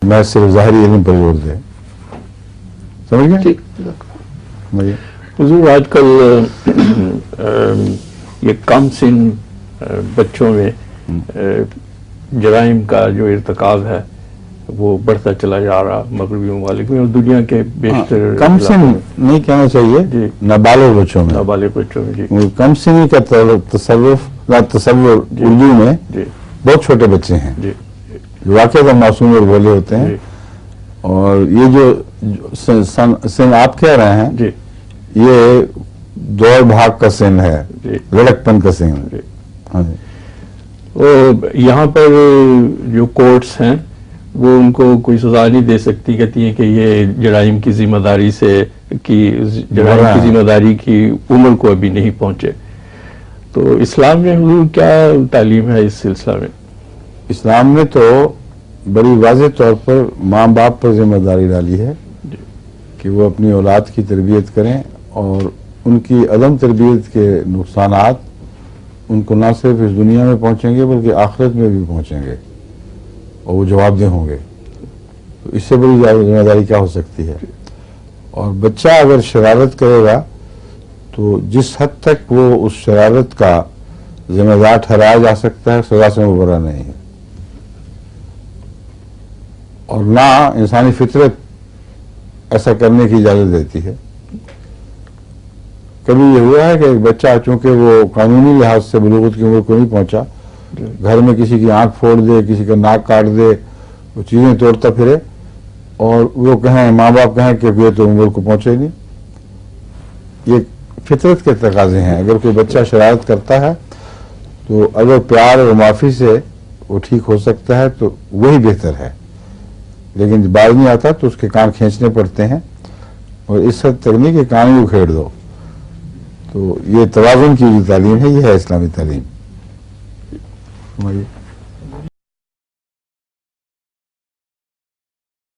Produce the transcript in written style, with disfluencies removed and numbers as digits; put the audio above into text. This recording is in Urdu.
میں صرف ظاہری علم پر زور دے. سمجھ گئے؟ ٹھیک. حضور آج کل یہ کم سن بچوں میں جرائم کا جو ارتکاب ہے وہ بڑھتا چلا جا رہا مغربی ممالک میں اور دنیا کے بیشتر کم سن نہیں کہنا چاہیے جی نابالغ بچوں میں. نابالغ بچوں میں. جی کم سنی کا تصور اردو میں جی بہت چھوٹے بچے ہیں جی جو واقعی معصوم اور بولے ہوتے ہیں. جی اور یہ جو سن آپ کہہ رہے ہیں جی یہ دوڑ بھاگ کا سن ہے, جی لڑکپن کا سن. جی. ہاں جی. یہاں پر جو کورٹس ہیں وہ ان کو کوئی سزا نہیں دے سکتی, کہتی ہیں کہ یہ جرائم کی ذمہ داری کی ذمہ داری کی عمر کو ابھی نہیں پہنچے. تو اسلام میں حضور کیا تعلیم ہے اس سلسلہ میں؟ اسلام نے تو بڑی واضح طور پر ماں باپ پر ذمہ داری ڈالی ہے کہ وہ اپنی اولاد کی تربیت کریں اور ان کی عدم تربیت کے نقصانات ان کو نہ صرف اس دنیا میں پہنچیں گے بلکہ آخرت میں بھی پہنچیں گے اور وہ جواب دہ ہوں گے. تو اس سے بڑی ذمہ داری کیا ہو سکتی ہے؟ اور بچہ اگر شرارت کرے گا تو جس حد تک وہ اس شرارت کا ذمہ دار ٹھہرایا جا سکتا ہے سزا سے مبرا نہیں ہے. اور نہ انسانی فطرت ایسا کرنے کی اجازت دیتی ہے. کبھی یہ ہوا ہے کہ ایک بچہ چونکہ وہ قانونی لحاظ سے بلوغت کی عمر کو نہیں پہنچا, گھر میں کسی کی آنکھ پھوڑ دے, کسی کا ناک کاٹ دے, وہ چیزیں توڑتا پھرے اور وہ کہیں ماں باپ کہیں کہ یہ تو عمر کو پہنچے نہیں. یہ فطرت کے تقاضے ہیں. اگر کوئی بچہ شرارت کرتا ہے تو اگر پیار اور معافی سے وہ ٹھیک ہو سکتا ہے تو وہی بہتر ہے, لیکن باز نہیں آتا تو اس کے کان کھینچنے پڑتے ہیں اور اس حد تک نہیں کہ کان ہی اکھیڑ دو. تو یہ توازن کی جو تعلیم ہے یہ ہے اسلامی تعلیم.